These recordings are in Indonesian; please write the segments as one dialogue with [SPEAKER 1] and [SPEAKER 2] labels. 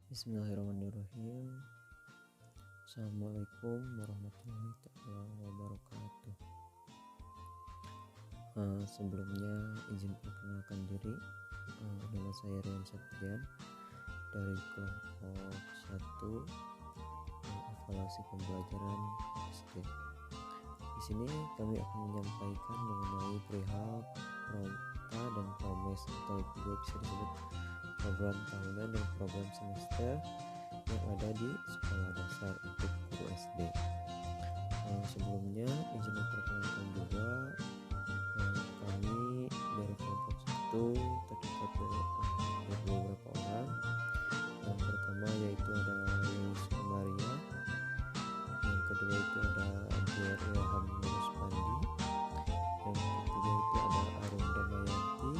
[SPEAKER 1] Bismillahirrahmanirrahim. Assalamualaikum warahmatullahi wabarakatuh. Sebelumnya izin perkenalkan diri. Nama saya Rian Septian dari kelompok 1 evaluasi pembelajaran SD. Di sini kami akan menyampaikan mengenai perihal Prota dan Promes, atau juga bisa disebut program tahunan dan program semester yang ada di sekolah dasar untuk guru SD. Sebelumnya izin memperkenalkan juga kami dari kelompok 1 terdapat beberapa orang. Yang pertama yaitu ada Yunus Maria, yang kedua itu ada Ajar Ilham Ruspandi, yang ketiga itu ada Arum Damayanti,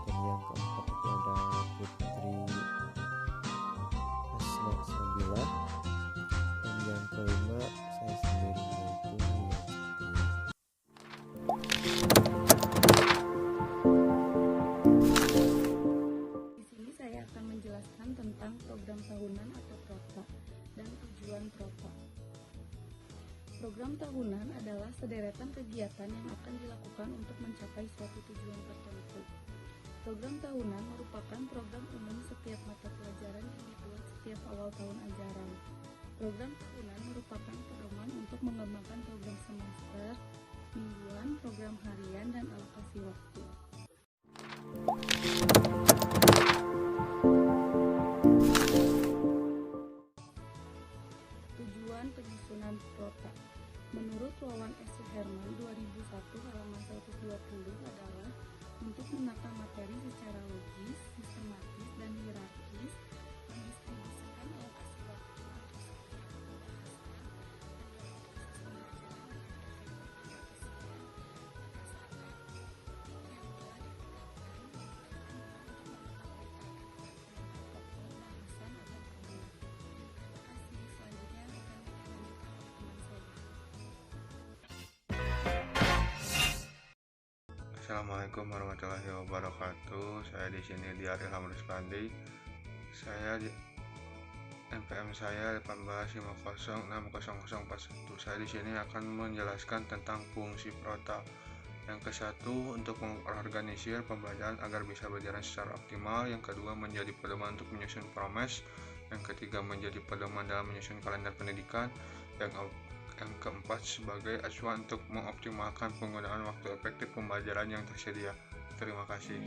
[SPEAKER 1] dan yang keempat itu ada Putri Asma Sabila, dan yang kelima saya sendiri yaitu
[SPEAKER 2] Di sini saya akan menjelaskan tentang program tahunan atau Prota dan tujuan Prota. Program tahunan adalah sederetan kegiatan yang akan dilakukan untuk mencapai suatu tujuan tertentu. Program tahunan merupakan program umum setiap mata pelajaran yang dibuat setiap awal tahun ajaran. Program tahunan merupakan pedoman untuk mengembangkan program semester, mingguan, program harian, dan alokasi waktu. Tujuan penyusunan Prota. Menurut Wawan S. Suherman 2001 halaman 120 adalah untuk menata materi secara logis, sistematis, dan hierarkis, mendistribusikan alokasi waktu untuk setiap pembahasan, dan
[SPEAKER 3] Assalamualaikum warahmatullahi wabarakatuh. Saya di sini Ajar Ilham Ruspandi. Saya di NPM saya 1850600041. Saya di sini akan menjelaskan tentang fungsi Prota. Yang ke-1 untuk mengorganisir pembelajaran agar bisa berjalan secara optimal. Yang kedua menjadi pedoman untuk menyusun Promes. Yang ketiga menjadi pedoman dalam menyusun kalender pendidikan. Yang keempat sebagai acuan untuk mengoptimalkan penggunaan waktu efektif pembelajaran yang tersedia. Terima kasih.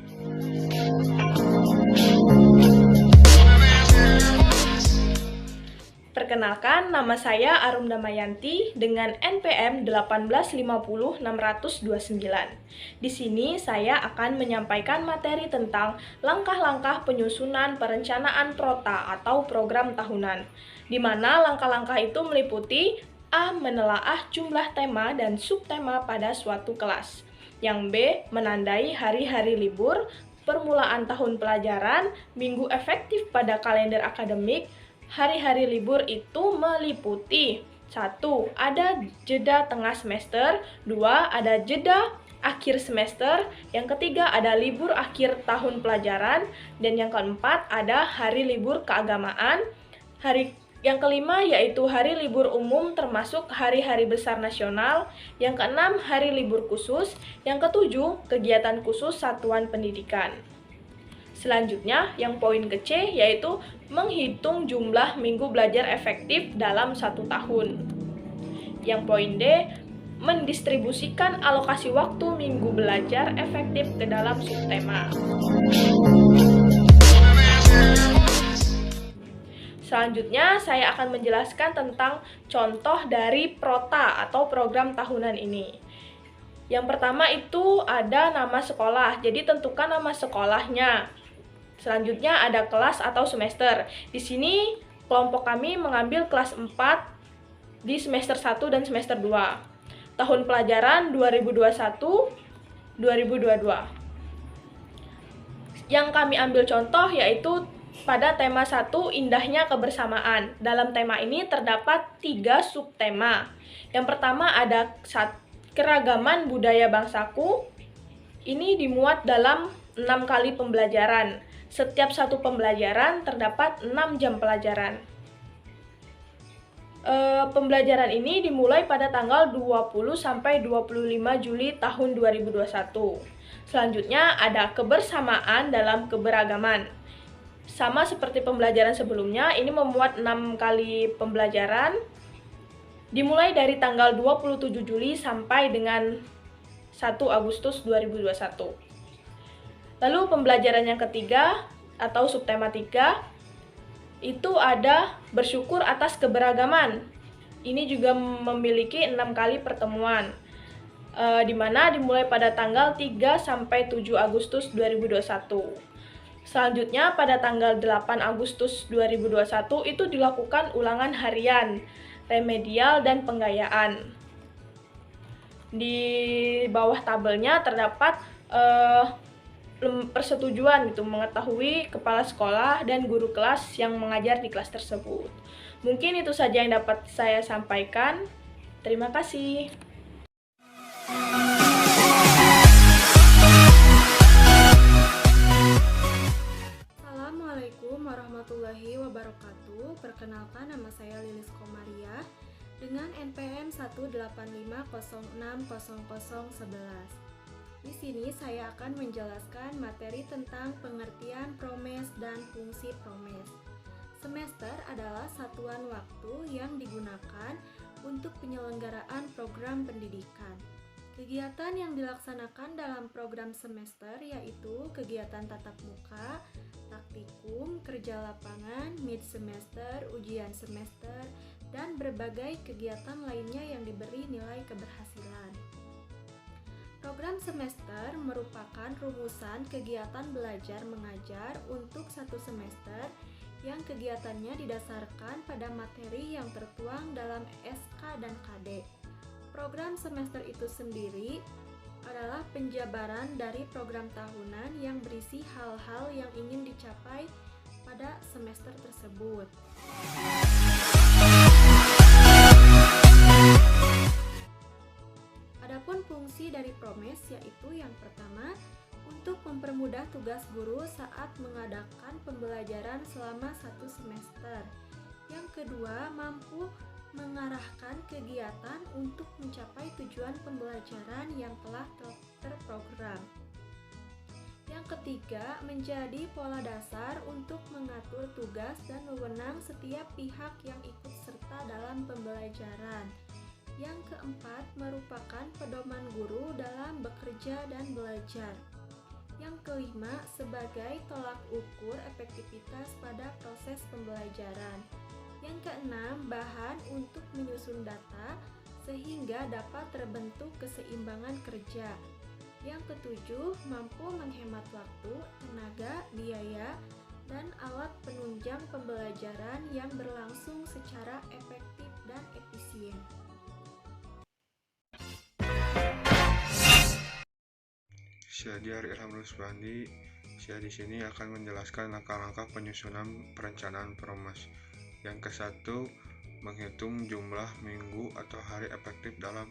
[SPEAKER 4] Perkenalkan, nama saya Arum Damayanti dengan NPM 1850629. Di sini saya akan menyampaikan materi tentang langkah-langkah penyusunan perencanaan Prota atau program tahunan, di mana langkah-langkah itu meliputi A. Menelaah jumlah tema dan subtema pada suatu kelas. Yang B. Menandai hari-hari libur, permulaan tahun pelajaran, minggu efektif pada kalender akademik. Hari-hari libur itu meliputi 1. Ada jeda tengah semester, 2. Ada jeda akhir semester, yang ketiga ada libur akhir tahun pelajaran, dan yang keempat ada hari libur keagamaan. Yang kelima yaitu hari libur umum termasuk hari-hari besar nasional. Yang keenam hari libur khusus. Yang ketujuh kegiatan khusus satuan pendidikan. Selanjutnya yang poin ke-C yaitu menghitung jumlah minggu belajar efektif dalam 1 tahun. Yang poin D mendistribusikan alokasi waktu minggu belajar efektif ke dalam subtema. Selanjutnya, saya akan menjelaskan tentang contoh dari Prota atau program tahunan ini. Yang pertama itu ada nama sekolah, jadi tentukan nama sekolahnya. Selanjutnya ada kelas atau semester. Di sini kelompok kami mengambil kelas 4 di semester 1 dan semester 2. Tahun pelajaran 2021-2022. Yang kami ambil contoh yaitu pada tema 1, indahnya kebersamaan. Dalam tema ini terdapat 3 subtema. Yang pertama ada keragaman budaya bangsaku. Ini dimuat dalam 6 kali pembelajaran. Setiap satu pembelajaran terdapat 6 jam pelajaran. Pembelajaran ini dimulai pada tanggal 20 sampai 25 Juli tahun 2021. Selanjutnya ada kebersamaan dalam keberagaman. Sama seperti pembelajaran sebelumnya, ini memuat 6 kali pembelajaran dimulai dari tanggal 27 Juli sampai dengan 1 Agustus 2021. Lalu pembelajaran yang ketiga atau subtema 3 itu ada bersyukur atas keberagaman. Ini juga memiliki 6 kali pertemuan, di mana dimulai pada tanggal 3 sampai 7 Agustus 2021. Selanjutnya pada tanggal 8 Agustus 2021 itu dilakukan ulangan harian, remedial, dan penggayaan. Di bawah tabelnya terdapat persetujuan mengetahui kepala sekolah dan guru kelas yang mengajar di kelas tersebut. Mungkin itu saja yang dapat saya sampaikan. Terima kasih.
[SPEAKER 2] Assalamualaikum warahmatullahi wabarakatuh. Perkenalkan, nama saya Lilis Komariah dengan NPM 185060011. Di sini saya akan menjelaskan materi tentang pengertian promes dan fungsi promes. Semester adalah satuan waktu yang digunakan untuk penyelenggaraan program pendidikan. Kegiatan yang dilaksanakan dalam program semester yaitu kegiatan tatap muka, praktikum, kerja lapangan, mid semester, ujian semester, dan berbagai kegiatan lainnya yang diberi nilai keberhasilan. Program semester merupakan rumusan kegiatan belajar mengajar untuk satu semester yang kegiatannya didasarkan pada materi yang tertuang dalam SK dan KD. Program semester itu sendiri adalah penjabaran dari program tahunan yang berisi hal-hal yang ingin dicapai pada semester tersebut. Adapun fungsi dari promes yaitu yang pertama, untuk mempermudah tugas guru saat mengadakan pembelajaran selama satu semester. Yang kedua, mampu mengarahkan kegiatan untuk mencapai tujuan pembelajaran yang telah terprogram. Yang ketiga, menjadi pola dasar untuk mengatur tugas dan wewenang setiap pihak yang ikut serta dalam pembelajaran. Yang keempat, merupakan pedoman guru dalam bekerja dan belajar. Yang kelima, sebagai tolak ukur efektivitas pada proses pembelajaran. Yang keenam, bahan untuk menyusun data sehingga dapat terbentuk keseimbangan kerja. Yang ketujuh, mampu menghemat waktu, tenaga, biaya, dan alat penunjang pembelajaran yang berlangsung secara efektif dan efisien.
[SPEAKER 3] Saya Diar Ilham Rusbandi. Saya di sini akan menjelaskan langkah-langkah penyusunan perencanaan promes. Yang ke-1, menghitung jumlah minggu atau hari efektif dalam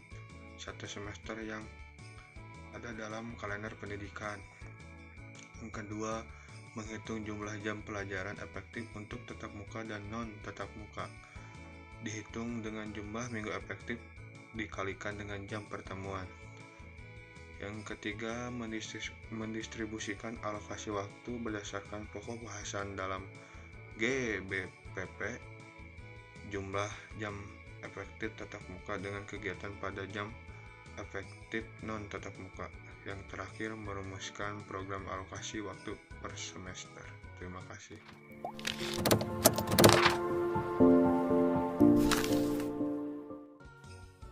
[SPEAKER 3] satu semester yang ada dalam kalender pendidikan. Yang kedua, menghitung jumlah jam pelajaran efektif untuk tatap muka dan non tatap muka. Dihitung dengan jumlah minggu efektif dikalikan dengan jam pertemuan. Yang ketiga, mendistribusikan alokasi waktu berdasarkan pokok bahasan dalam GBPP, jumlah jam efektif tatap muka dengan kegiatan pada jam efektif non tatap muka. Yang terakhir, merumuskan program alokasi waktu per semester. Terima kasih.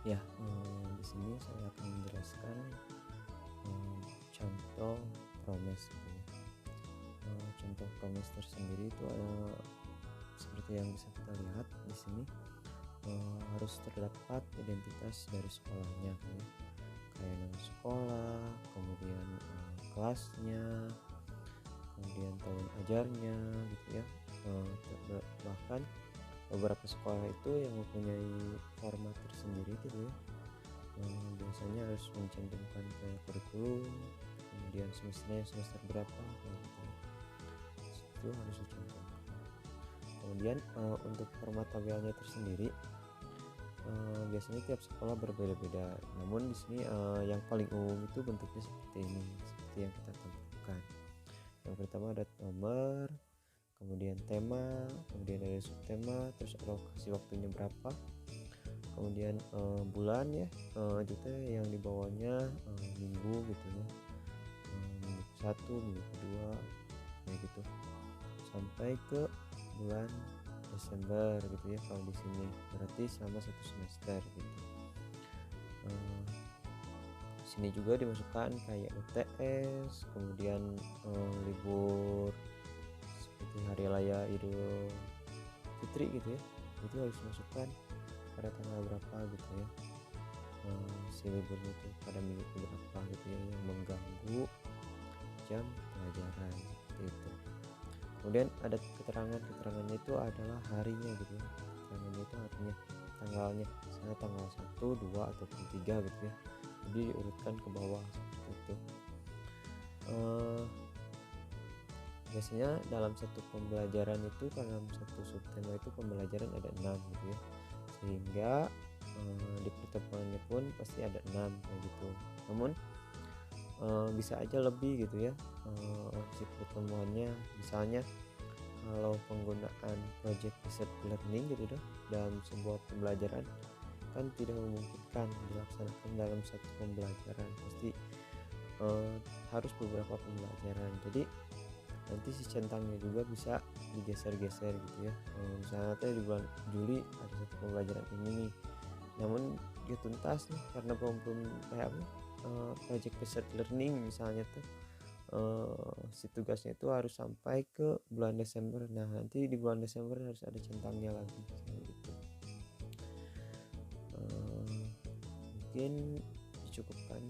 [SPEAKER 1] Ya, di sini saya akan menjelaskan contoh promes. Contoh promes tersendiri itu seperti yang bisa kita lihat di sini, harus terdapat identitas dari sekolahnya, kayak nama sekolah, kemudian kelasnya, kemudian tahun ajarnya gitu ya. Bahkan beberapa sekolah itu yang mempunyai format tersendiri gitu ya. Biasanya harus mencantumkan kayak kurikulum, kemudian semesternya semester berapa gitu. itu harus dicontohkan. Kemudian untuk format tabelnya tersendiri biasanya tiap sekolah berbeda-beda, namun di sini yang paling umum itu bentuknya seperti ini, seperti yang kita tentukan. Yang pertama ada nomor, kemudian tema, kemudian ada subtema, terus alokasi waktunya berapa, kemudian bulan ya, juga yang di bawahnya minggu gitu ya, minggu ke-1, minggu kedua kayak gitu sampai ke bulan Desember gitu ya. Kalau di sini berarti selama 1 semester gitu. Sini juga dimasukkan kayak UTS, kemudian libur seperti hari raya Idul Fitri gitu ya, itu harus dimasukkan pada tanggal berapa gitu ya. Si liburnya itu pada minggu berapa gitu ya, yang mengganggu jam pelajaran seperti itu. Kemudian ada keterangannya itu adalah harinya gitu ya. Keterangannya itu artinya tanggalnya, misalnya tanggal 1, 2 ataupun 3 gitu ya. Jadi diurutkan ke bawah seperti itu. Biasanya dalam satu pembelajaran itu, dalam satu subtema itu pembelajaran ada 6 gitu ya. Sehingga di pertemuannya pun pasti ada 6 kayak gitu. Namun bisa aja lebih gitu ya si pertemuannya. Misalnya kalau penggunaan project based learning gitu dalam sebuah pembelajaran kan tidak memungkinkan dilaksanakan dalam satu pembelajaran, pasti harus beberapa pembelajaran. Jadi nanti si centangnya juga bisa digeser-geser gitu ya. Misalnya di bulan Juli ada satu pembelajaran ini nih, namun dia tuntas nih karena belum kayak apa project based learning misalnya tuh si tugasnya itu harus sampai ke bulan Desember. Nah nanti di bulan Desember harus ada centangnya lagi gitu. Mungkin dicukupkan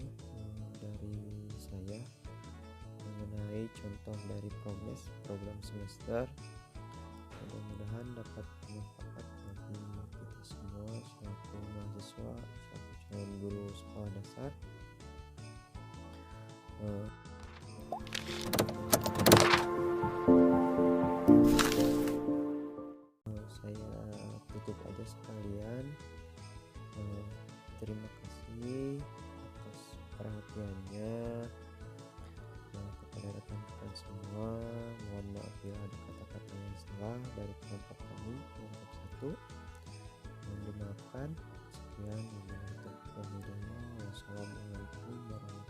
[SPEAKER 1] dari saya mengenai contoh dari PROMES, program semester. Mudah-mudahan dapat bermanfaat bagi kita semua selaku mahasiswa, selaku calon guru sekolah dasar. Saya tutup aja sekalian. Terima kasih atas perhatiannya kepada rekan-rekan semua. Mohon maaf bila ada kata-kata yang salah dari kelompok kami, kelompok 1. Mohon dimaafkan. Sekian, wassalamualaikum warahmatullahi wabarakatuh.